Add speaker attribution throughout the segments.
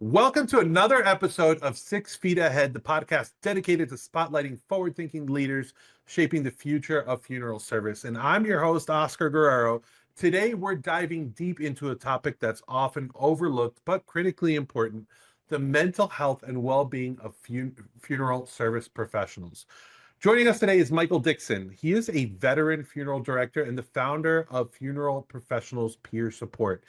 Speaker 1: Welcome to another episode of 6 Feet Ahead, the podcast dedicated to spotlighting forward-thinking leaders shaping the future of funeral service. And I'm your host, Oscar Guerrero. Today, we're diving deep into a topic that's often overlooked but critically important: the mental health and well-being of funeral service professionals. Joining us today is Michael Dixon. He is a veteran funeral director and the founder of Funeral Professionals Peer Support.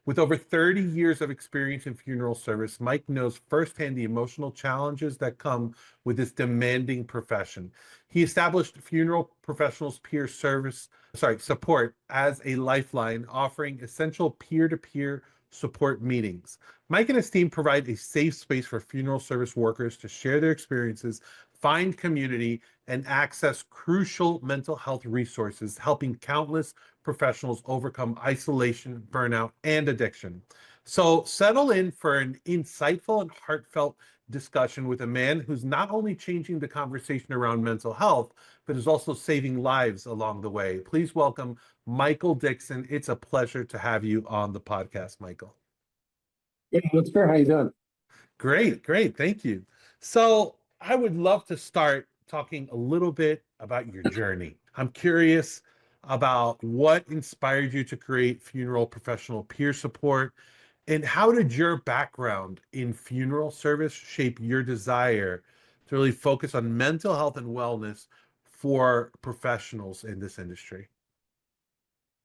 Speaker 1: With over 30 years of experience in funeral service, Mike knows firsthand the emotional challenges that come with this demanding profession. He established Funeral Professionals Peer Support as a lifeline, offering essential peer-to-peer support meetings. Mike and his team provide a safe space for funeral service workers to share their experiences, find community, and access crucial mental health resources, helping countless professionals overcome isolation, burnout, and addiction. So settle in for an insightful and heartfelt discussion with a man who's not only changing the conversation around mental health, but is also saving lives along the way. Please welcome Michael Dixon. It's a pleasure to have you on the podcast, Michael.
Speaker 2: Yeah, that's fair. How you doing?
Speaker 1: Great. Thank you. So I would love to start talking a little bit about your journey. I'm curious about what inspired you to create Funeral Professional Peer Support, and how did your background in funeral service shape your desire to really focus on mental health and wellness for professionals in this industry?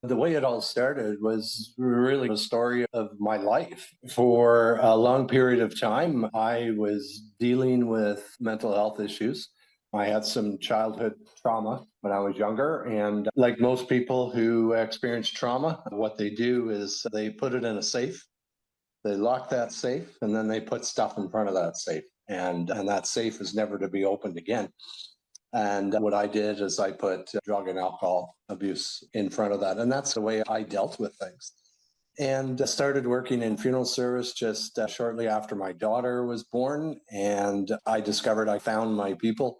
Speaker 2: The way it all started was really a story of my life. For a long period of time, I was dealing with mental health issues. I had some childhood trauma when I was younger. And like most people who experience trauma, what they do is they put it in a safe, they lock that safe, and then they put stuff in front of that safe. And that safe is never to be opened again. And what I did is I put drug and alcohol abuse in front of that. And that's the way I dealt with things. And started working in funeral service just shortly after my daughter was born. And I discovered I found my people.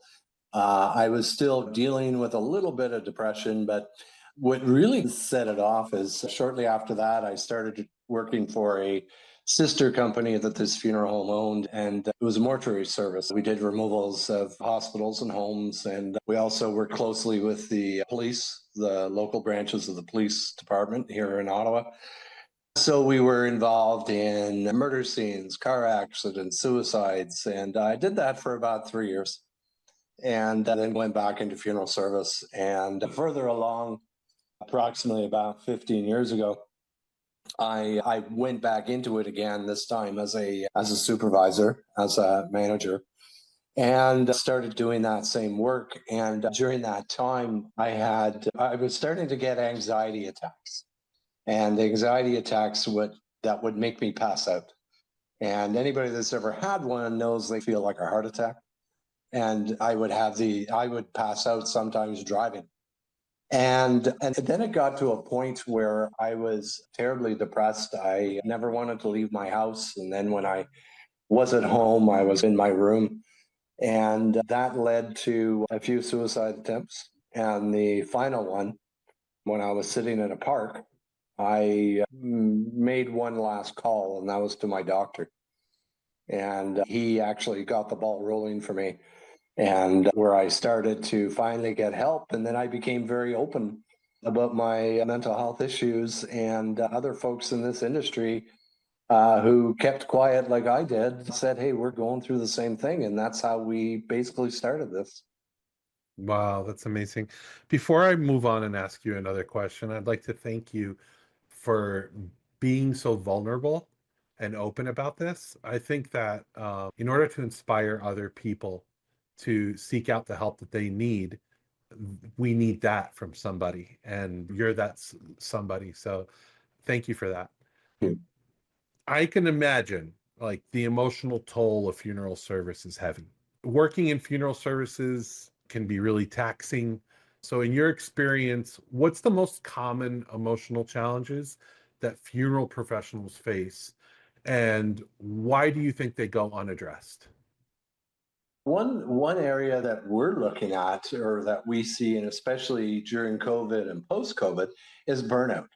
Speaker 2: I was still dealing with a little bit of depression, but what really set it off is shortly after that, I started working for a sister company that this funeral home owned, and it was a mortuary service. We did removals of hospitals and homes, and we also worked closely with the police, the local branches of the police department here in Ottawa. So we were involved in murder scenes, car accidents, suicides, and I did that for about 3 years. And then went back into funeral service. And further along, approximately about 15 years ago, I went back into it again, this time as a supervisor, as a manager, and started doing that same work. And during that time, I was starting to get anxiety attacks, and the anxiety attacks that would make me pass out. And anybody that's ever had one knows they feel like a heart attack. And I would pass out sometimes driving. And then it got to a point where I was terribly depressed. I never wanted to leave my house. And then when I was at home, I was in my room. And that led to a few suicide attempts. And the final one, when I was sitting in a park, I made one last call, and that was to my doctor. And he actually got the ball rolling for me, and where I started to finally get help. And then I became very open about my mental health issues, and other folks in this industry who kept quiet like I did said, hey, we're going through the same thing. And that's how we basically started this.
Speaker 1: Wow, that's amazing. Before I move on and ask you another question, I'd like to thank you for being so vulnerable and open about this. I think that in order to inspire other people to seek out the help that they need, we need that from somebody, and you're that somebody. So thank you for that. I can imagine like the emotional toll of funeral service is heavy. Working in funeral services can be really taxing. So in your experience, what's the most common emotional challenges that funeral professionals face, and why do you think they go unaddressed?
Speaker 2: One area that we're looking at, or that we see, and especially during COVID and post-COVID, is burnout.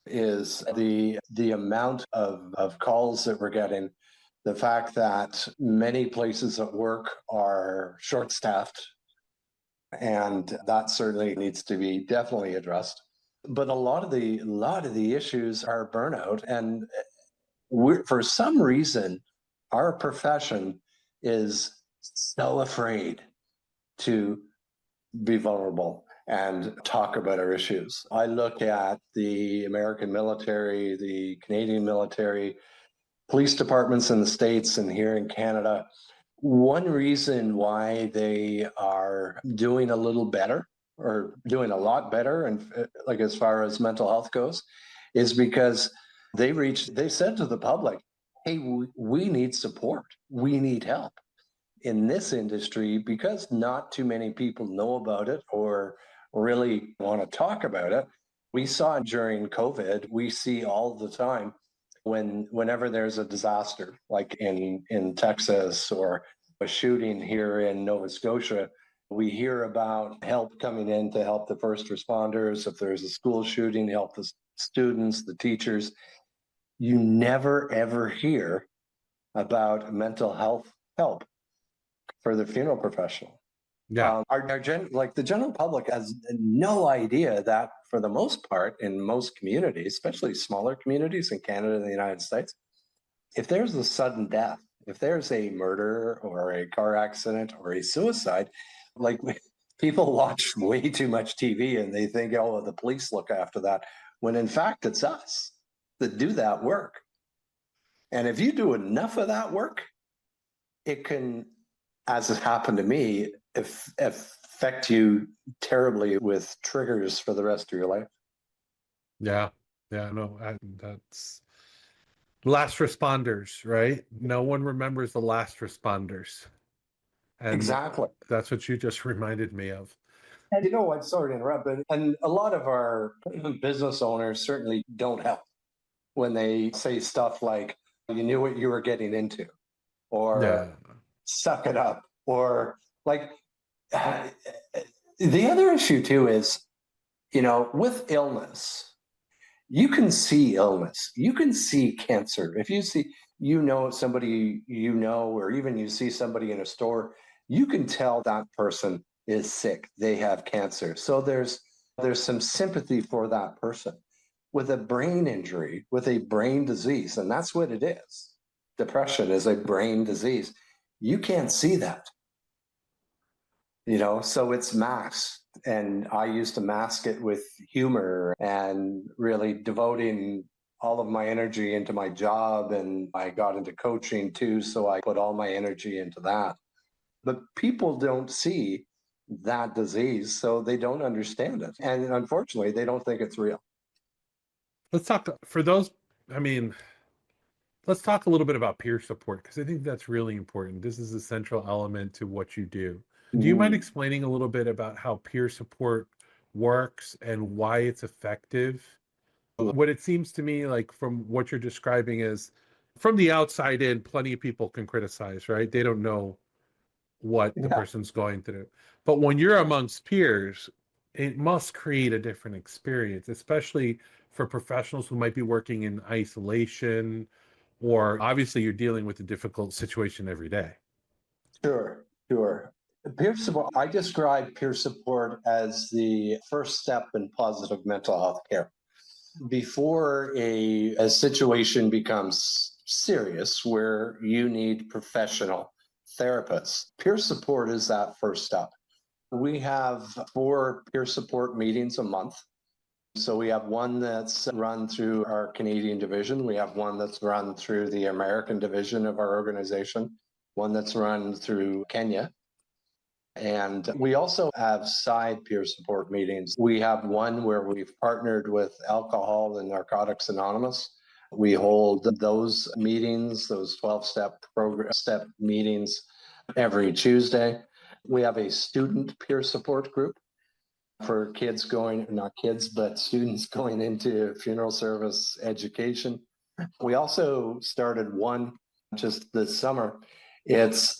Speaker 2: Is the amount of calls that we're getting the fact that many places at work are short-staffed, and that certainly needs to be definitely addressed. But a lot of the issues are burnout, and for some reason, our profession is so afraid to be vulnerable and talk about our issues. I look at the American military, the Canadian military, police departments in the States and here in Canada. One reason why they are doing a little better or doing a lot better, and like as far as mental health goes, is because they said to the public, hey, we need support, we need help in this industry, because not too many people know about it or really want to talk about it. We saw it during COVID. We see all the time whenever there's a disaster, like in Texas or a shooting here in Nova Scotia, we hear about help coming in to help the first responders. If there's a school shooting, help the students, the teachers. You never ever hear about mental health help for the funeral professional.
Speaker 1: Yeah.
Speaker 2: Like the general public has no idea that for the most part, in most communities, especially smaller communities in Canada and the United States, if there's a sudden death, if there's a murder or a car accident or a suicide, like people watch way too much TV and they think, oh, the police look after that, when in fact it's us that do that work. And if you do enough of that work, it can, as has happened to me, affect you terribly with triggers for the rest of your life.
Speaker 1: Yeah. Yeah. No, that's last responders, right? No one remembers the last responders. And
Speaker 2: Exactly.
Speaker 1: that's what you just reminded me of.
Speaker 2: And you know what? Sorry to interrupt, but and a lot of our business owners certainly don't help when they say stuff like, you knew what you were getting into, or
Speaker 1: Yeah.
Speaker 2: suck it up, or like the other issue too is, with illness, you can see illness, you can see cancer. If you see, somebody or even you see somebody in a store, you can tell that person is sick, they have cancer. So there's some sympathy for that person. With a brain injury, with a brain disease, and that's what it is. Depression is a brain disease. You can't see that, so it's masked. And I used to mask it with humor and really devoting all of my energy into my job. And I got into coaching too, so I put all my energy into that. But people don't see that disease, so they don't understand it. And unfortunately, they don't think it's real.
Speaker 1: Let's talk for those. I mean, let's talk a little bit about peer support, because I think that's really important. This is a central element to what you do. Do you mind explaining a little bit about how peer support works and why it's effective? What it seems to me like from what you're describing is, from the outside in, plenty of people can criticize, right? They don't know what the
Speaker 2: Yeah,
Speaker 1: person's going through. But when you're amongst peers, it must create a different experience, especially for professionals who might be working in isolation, or obviously you're dealing with a difficult situation every day.
Speaker 2: sure, sure. Peer support, I describe peer support as the first step in positive mental health care. Before a situation becomes serious where you need professional therapists, peer support is that first step. We have 4 peer support meetings a month. So we have one that's run through our Canadian division. We have one that's run through the American division of our organization, one that's run through Kenya. And we also have side peer support meetings. We have one where we've partnered with Alcohol and Narcotics Anonymous. We hold those meetings, those 12-step step meetings every Tuesday. We have a student peer support group for kids not kids, but students going into funeral service education. We also started one just this summer. It's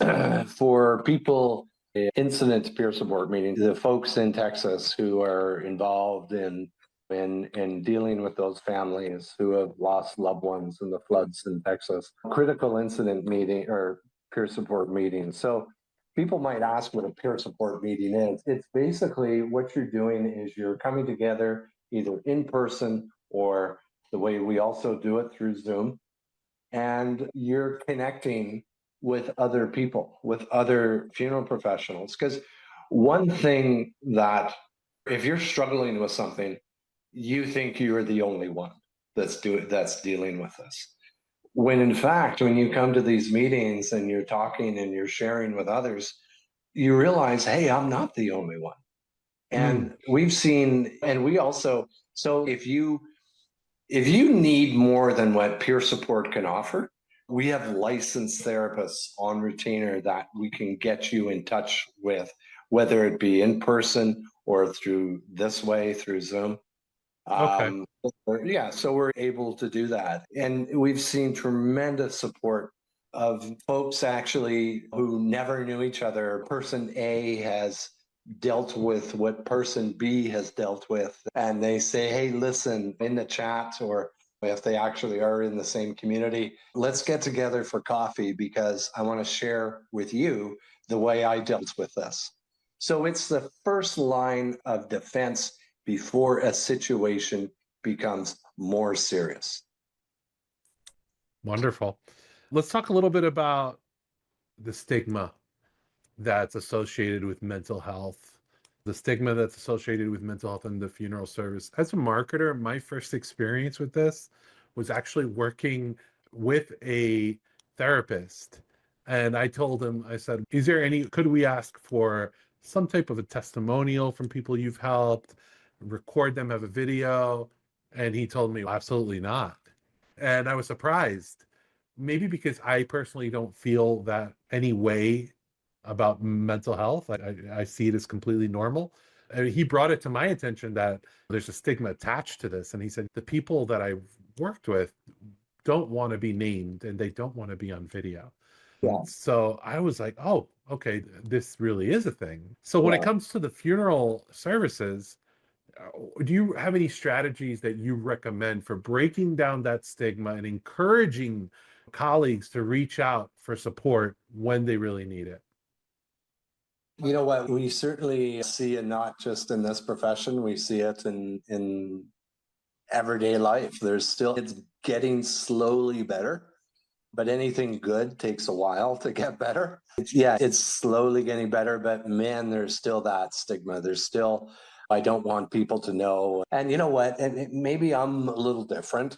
Speaker 2: for people, incident peer support meeting, the folks in Texas who are involved in in dealing with those families who have lost loved ones in the floods in Texas. Critical incident meeting or peer support meeting. So people might ask what a peer support meeting is. It's basically what you're doing is you're coming together either in person or the way we also do it through Zoom, and you're connecting with other people, with other funeral professionals. Because one thing that if you're struggling with something, you think you're the only one that's dealing with this. When in fact, when you come to these meetings and you're talking and you're sharing with others, you realize, hey, I'm not the only one. And we've seen, and we also, so if you need more than what peer support can offer, we have licensed therapists on retainer that we can get you in touch with, whether it be in person or through this way, through Zoom.
Speaker 1: Okay.
Speaker 2: Yeah, so we're able to do that. And we've seen tremendous support of folks actually who never knew each other. Person A has dealt with what person B has dealt with. And they say, hey, listen, in the chat, or if they actually are in the same community, let's get together for coffee because I want to share with you the way I dealt with this. So it's the first line of defense before a situation becomes more serious.
Speaker 1: Wonderful. Let's talk a little bit about the stigma that's associated with mental health, the stigma that's associated with mental health in the funeral service. As a marketer, my first experience with this was actually working with a therapist. And I told him, I said, could we ask for some type of a testimonial from people you've helped, record them, have a video? And he told me, absolutely not. And I was surprised, maybe because I personally don't feel that any way about mental health. I see it as completely normal. And he brought it to my attention that there's a stigma attached to this. And he said, the people that I've worked with don't want to be named and they don't want to be on video.
Speaker 2: Yeah.
Speaker 1: So I was like, oh, okay, this really is a thing. So when it comes to the funeral services, do you have any strategies that you recommend for breaking down that stigma and encouraging colleagues to reach out for support when they really need it?
Speaker 2: You know what? We certainly see it not just in this profession, we see it in everyday life. It's getting slowly better, but anything good takes a while to get better. It's slowly getting better, but man, there's still that stigma. There's still, I don't want people to know. And you know what? And maybe I'm a little different.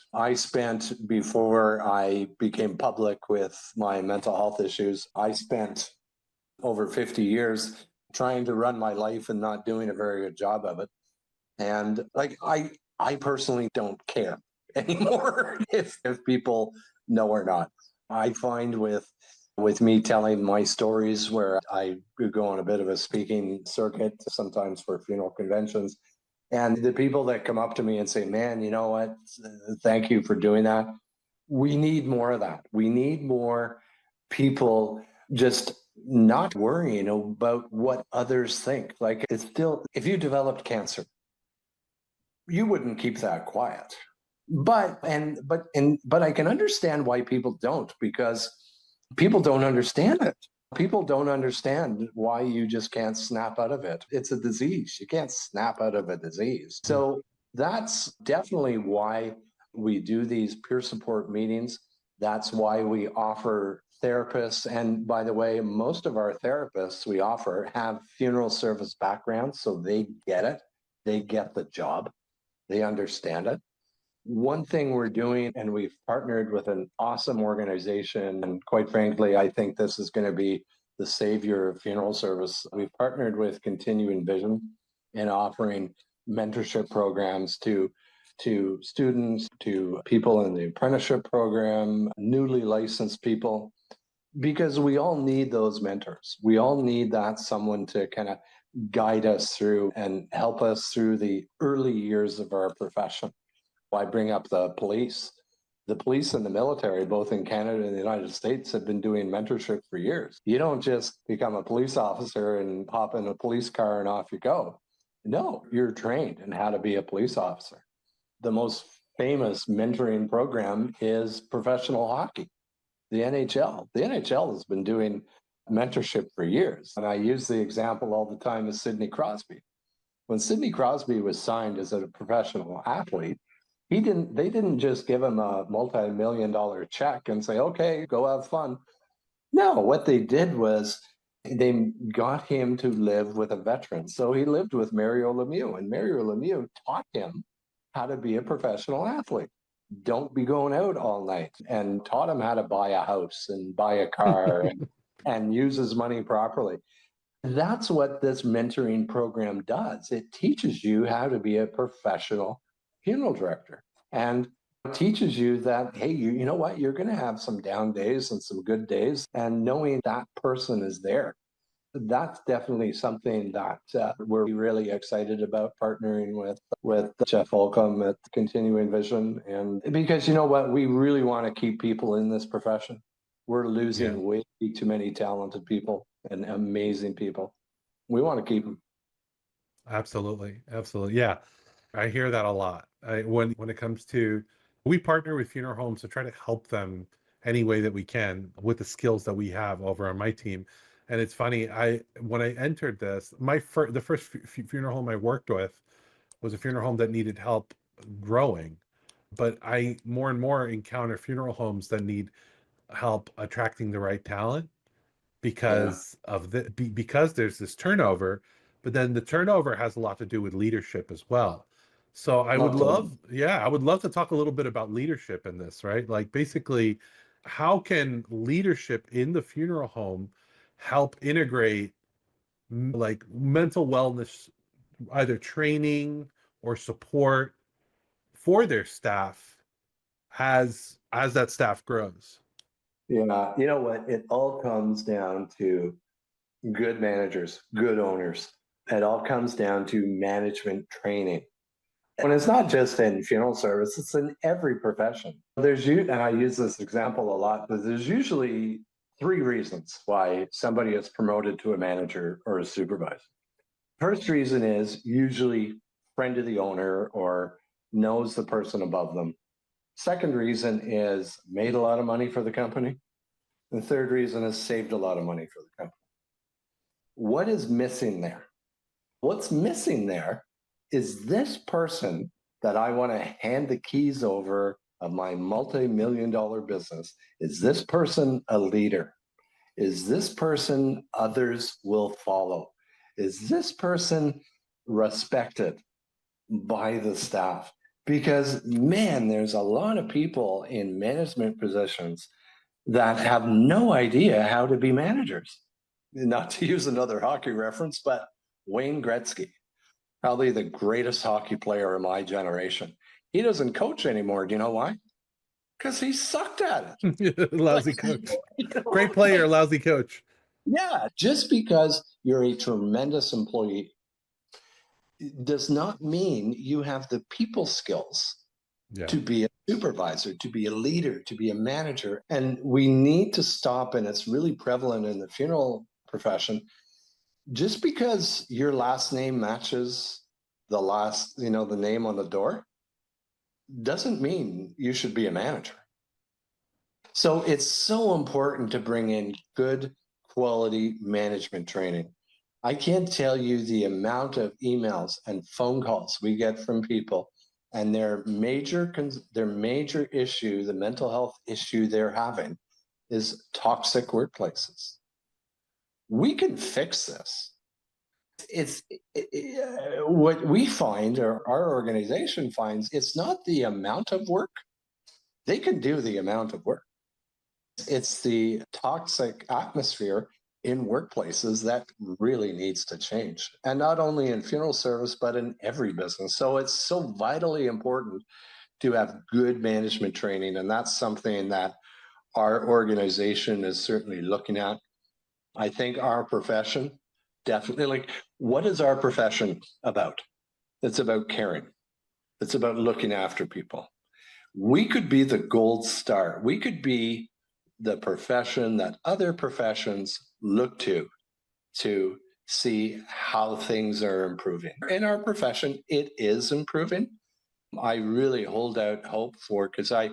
Speaker 2: Before I became public with my mental health issues, I spent over 50 years trying to run my life and not doing a very good job of it. And like I personally don't care anymore if people know or not. I find with me telling my stories where I go on a bit of a speaking circuit, sometimes for funeral conventions, and the people that come up to me and say, man, you know what? Thank you for doing that. We need more of that. We need more people just not worrying about what others think. Like it's still, if you developed cancer, you wouldn't keep that quiet. But I can understand why people don't, because people don't understand it. People don't understand why you just can't snap out of it. It's a disease. You can't snap out of a disease. So that's definitely why we do these peer support meetings. That's why we offer therapists. And by the way, most of our therapists we offer have funeral service backgrounds, so they get it. They get the job. They understand it. One thing we're doing, and we've partnered with an awesome organization, and quite frankly, I think this is going to be the savior of funeral service. We've partnered with Continuing Vision in offering mentorship programs to students, to people in the apprenticeship program, newly licensed people, because we all need those mentors. We all need that someone to kind of guide us through and help us through the early years of our profession. I bring up the police. The police and the military, both in Canada and the United States, have been doing mentorship for years. You don't just become a police officer and hop in a police car and off you go. No, you're trained in how to be a police officer. The most famous mentoring program is professional hockey, the NHL. The NHL has been doing mentorship for years. And I use the example all the time of Sidney Crosby. When Sidney Crosby was signed as a professional athlete, they didn't just give him a multi-million-dollar check and say, okay, go have fun. No, what they did was they got him to live with a veteran. So he lived with Mario Lemieux, and Mario Lemieux taught him how to be a professional athlete. Don't be going out all night, and taught him how to buy a house and buy a car and use his money properly. That's what this mentoring program does. It teaches you how to be a professional funeral director and teaches you that, hey, you know what? You're going to have some down days and some good days. And knowing that person is there, that's definitely something that we're really excited about partnering with Jeff Holcomb at Continuing Vision. And because you know what? We really want to keep people in this profession. We're losing way too many talented people and amazing people. We want to keep them.
Speaker 1: Absolutely. Absolutely. Yeah. I hear that a lot. When it comes to, we partner with funeral homes to try to help them any way that we can with the skills that we have over on my team. And it's funny, when I entered this, the first funeral home I worked with was a funeral home that needed help growing. But I more and more encounter funeral homes that need help attracting the right talent
Speaker 2: Yeah,
Speaker 1: because there's this turnover, but then the turnover has a lot to do with leadership as well. So
Speaker 2: not totally.
Speaker 1: I would love to talk a little bit about leadership in this, right? Like basically, how can leadership in the funeral home help integrate like mental wellness, either training or support for their staff as that staff grows?
Speaker 2: Yeah, you know what? It all comes down to good managers, good owners. It all comes down to management training. And it's not just in funeral service, it's in every profession. And I use this example a lot, but there's usually three reasons why somebody is promoted to a manager or a supervisor. First reason is usually friend of the owner or knows the person above them. Second reason is made a lot of money for the company. The third reason is saved a lot of money for the company. What is missing there? What's missing there is this person that I want to hand the keys over of my multi-million-dollar business. Is this person a leader? Is this person others will follow? Is this person respected by the staff? Because, man, there's a lot of people in management positions that have no idea how to be managers. Not to use another hockey reference, but Wayne Gretzky, probably the greatest hockey player of my generation. He doesn't coach anymore. Do you know why? Because he sucked at it. Like,
Speaker 1: Lousy coach.
Speaker 2: you know,
Speaker 1: Great player, lousy coach.
Speaker 2: yeah, just because you're a tremendous employee does not mean you have the people skills
Speaker 1: Yeah.
Speaker 2: to be a supervisor, to be a leader, to be a manager. And we need to stop, and it's really prevalent in the funeral profession. Just because your last name matches the name on the door doesn't mean you should be a manager. So it's so important to bring in good quality management training. I can't tell you the amount of emails and phone calls we get from people and their major issue, the mental health issue they're having is toxic workplaces. We can fix this. What we find, or our organization finds, it's not the amount of work. They can do the amount of work. It's the toxic atmosphere in workplaces that really needs to change. And not only in funeral service, but in every business. So it's so vitally important to have good management training. And that's something that our organization is certainly looking at. I think our profession definitely, like, what is our profession about? It's about caring. It's about looking after people. We could be the gold star. We could be the profession that other professions look to see how things are improving. In our profession, it is improving. I really hold out hope for, because I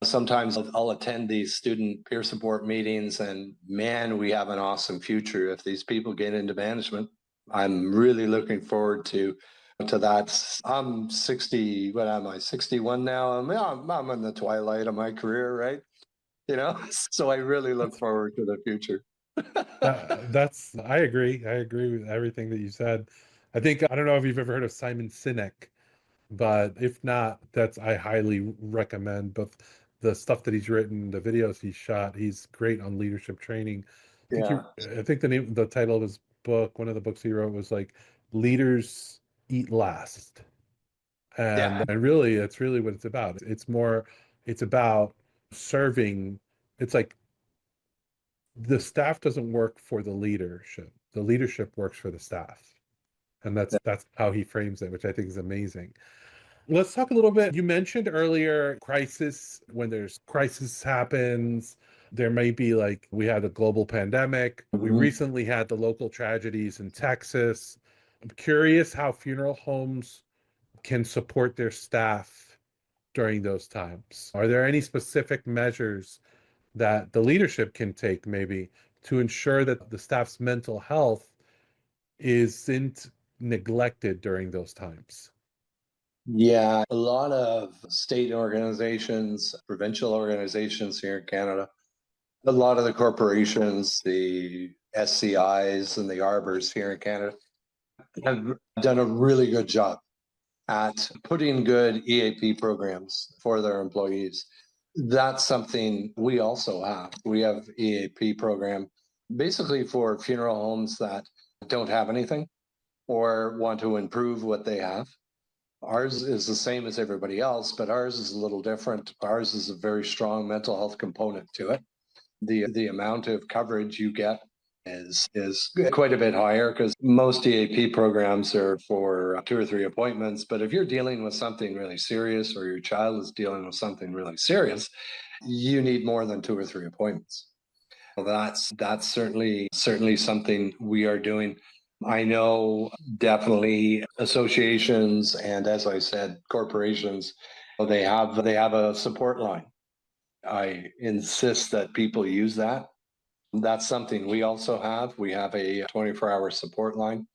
Speaker 2: sometimes I'll attend these student peer support meetings, and man, we have an awesome future if these people get into management. I'm really looking forward to that. I'm 60, what am I, 61 now? I'm in the twilight of my career, right? So I really look forward to the future.
Speaker 1: That's I agree. I agree with everything that you said. I don't know if you've ever heard of Simon Sinek, but if not, that's I highly recommend both the stuff that he's written, the videos he's shot. He's great on leadership training.
Speaker 2: Yeah.
Speaker 1: I think the title of his book, one of the books he wrote was like Leaders Eat Last.
Speaker 2: Yeah.
Speaker 1: And really it's really what it's about. It's about serving. It's like the staff doesn't work for the leadership. The leadership works for the staff. And that's how he frames it, which I think is amazing. Let's talk a little bit. You mentioned earlier crisis. When there's crisis happens, there may be like we had a global pandemic. We
Speaker 2: Mhm.
Speaker 1: recently had the local tragedies in Texas. I'm curious how funeral homes can support their staff during those times. Are there any specific measures that the leadership can take maybe to ensure that the staff's mental health isn't neglected during those times?
Speaker 2: Yeah, a lot of state organizations, provincial organizations here in Canada, a lot of the corporations, the SCIs and the arbors here in Canada have done a really good job at putting good EAP programs for their employees. That's something we also have. We have EAP program basically for funeral homes that don't have anything or want to improve what they have. Ours is the same as everybody else, but ours is a little different. Ours is a very strong mental health component to it. The amount of coverage you get is quite a bit higher, because most EAP programs are for 2 or 3 appointments. But if you're dealing with something really serious, or your child is dealing with something really serious, you need more than 2 or 3 appointments. Well, that's certainly something we are doing. I know definitely associations, and as I said, corporations, they have a support line. I insist that people use that. That's something we also have. We have a 24-hour support line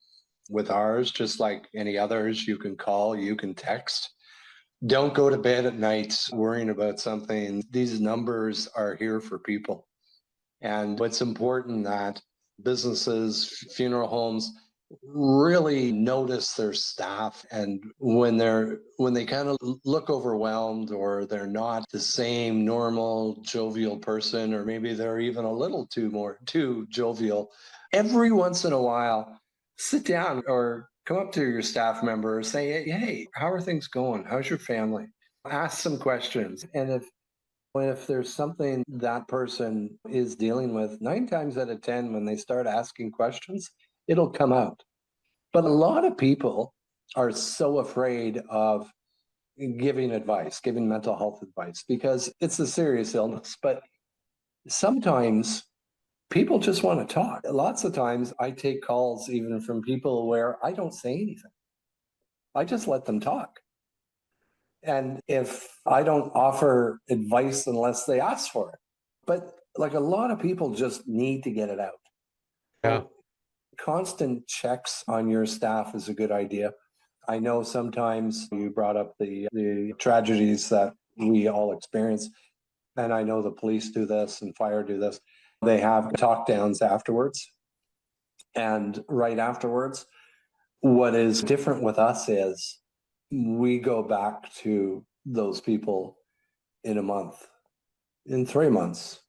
Speaker 2: with ours, just like any others. You can call, you can text. Don't go to bed at night worrying about something. These numbers are here for people. And it's important that businesses, funeral homes, really notice their staff, and when they kind of look overwhelmed, or they're not the same normal jovial person, or maybe they're even a little too jovial, every once in a while sit down or come up to your staff member and say, hey, how are things going? How's your family? Ask some questions. And if there's something that person is dealing with, 9 times out of 10, when they start asking questions, it'll come out. But a lot of people are so afraid of giving advice, giving mental health advice, because it's a serious illness. But sometimes people just want to talk. Lots of times I take calls even from people where I don't say anything, I just let them talk. And if I don't offer advice unless they ask for it. But like, a lot of people just need to get it out.
Speaker 1: Yeah.
Speaker 2: So constant checks on your staff is a good idea. I know sometimes you brought up the tragedies that we all experience, and I know the police do this and fire do this. They have talk downs afterwards. And right afterwards, what is different with us is we go back to those people in a month, in 3 months,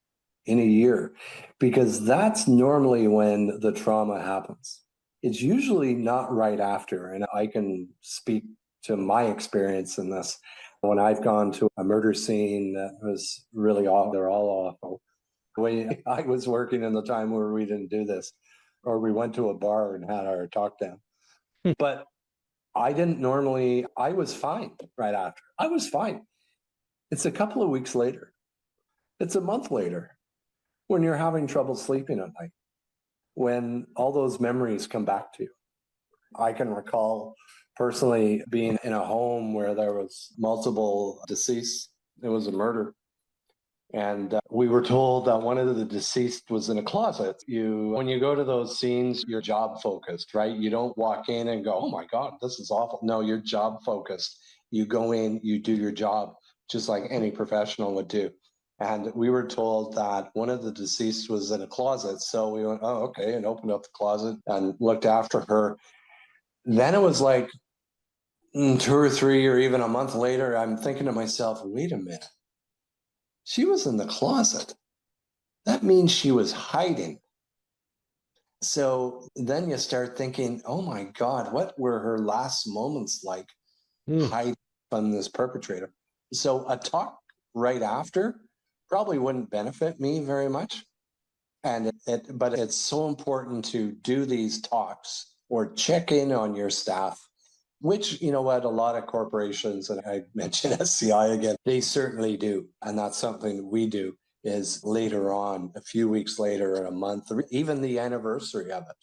Speaker 2: in a year, because that's normally when the trauma happens. It's usually not right after. And I can speak to my experience in this. When I've gone to a murder scene that was really awful, they're all awful. I was working in the time where we didn't do this, or we went to a bar and had our talk down. But I didn't normally, I was fine right after. I was fine. It's a couple of weeks later. It's a month later when you're having trouble sleeping at night, when all those memories come back to you. I can recall personally, being in a home where there was multiple deceased, it was a murder. And we were told that one of the deceased was in a closet. When you go to those scenes, you're job focused, right? You don't walk in and go, "Oh my God, this is awful." No, you're job focused. You go in, you do your job, just like any professional would do. And we were told that one of the deceased was in a closet. So we went, "Oh, okay," and opened up the closet and looked after her. Then it was like 2 or 3 or even a month later, I'm thinking to myself, wait a minute. She was in the closet. That means she was hiding. So then you start thinking, oh my God, what were her last moments like hiding from this perpetrator? So a talk right after probably wouldn't benefit me very much. But it's so important to do these talks or check in on your staff, which, you know what, a lot of corporations, and I mentioned SCI again, they certainly do. And that's something we do is later on, a few weeks later, or a month, or even the anniversary of it.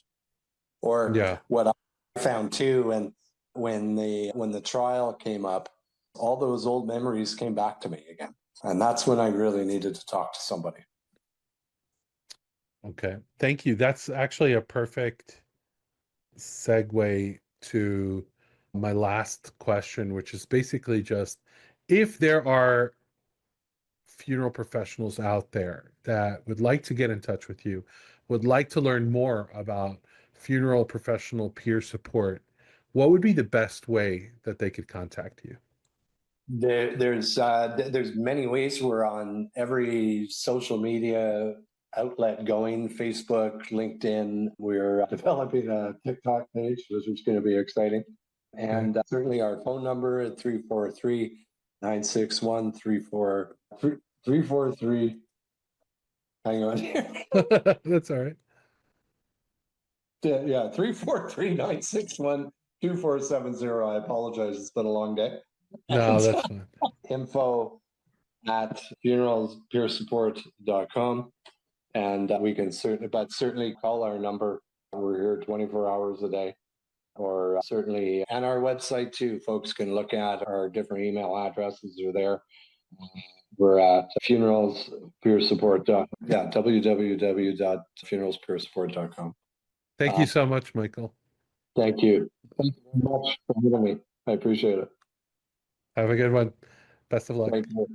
Speaker 2: Or what I found too, and when the trial came up, all those old memories came back to me again. And that's when I really needed to talk to somebody.
Speaker 1: Okay. Thank you. That's actually a perfect segue to my last question, which is basically just if there are funeral professionals out there that would like to get in touch with you, would like to learn more about funeral professional peer support, what would be the best way that they could contact you?
Speaker 2: There's many ways. We're on every social media outlet going, Facebook, LinkedIn. We're developing a TikTok page, which is going to be exciting. And certainly our phone number at 343-961-343. Hang on here.
Speaker 1: That's all right.
Speaker 2: Yeah, 343-961-2470. I apologize. It's been a long day.
Speaker 1: No, that's fine.
Speaker 2: info@funeralspeersupport.com. And we can certainly call our number. We're here 24 hours a day. Or certainly, and our website too. Folks can look at our different email addresses are there. We're at funerals peer support. www.funeralspeersupport.com.
Speaker 1: Thank you so much, Michael.
Speaker 2: Thank you. Thank you very much for having me. I appreciate it.
Speaker 1: Have a good one. Best of luck.
Speaker 2: Thank you.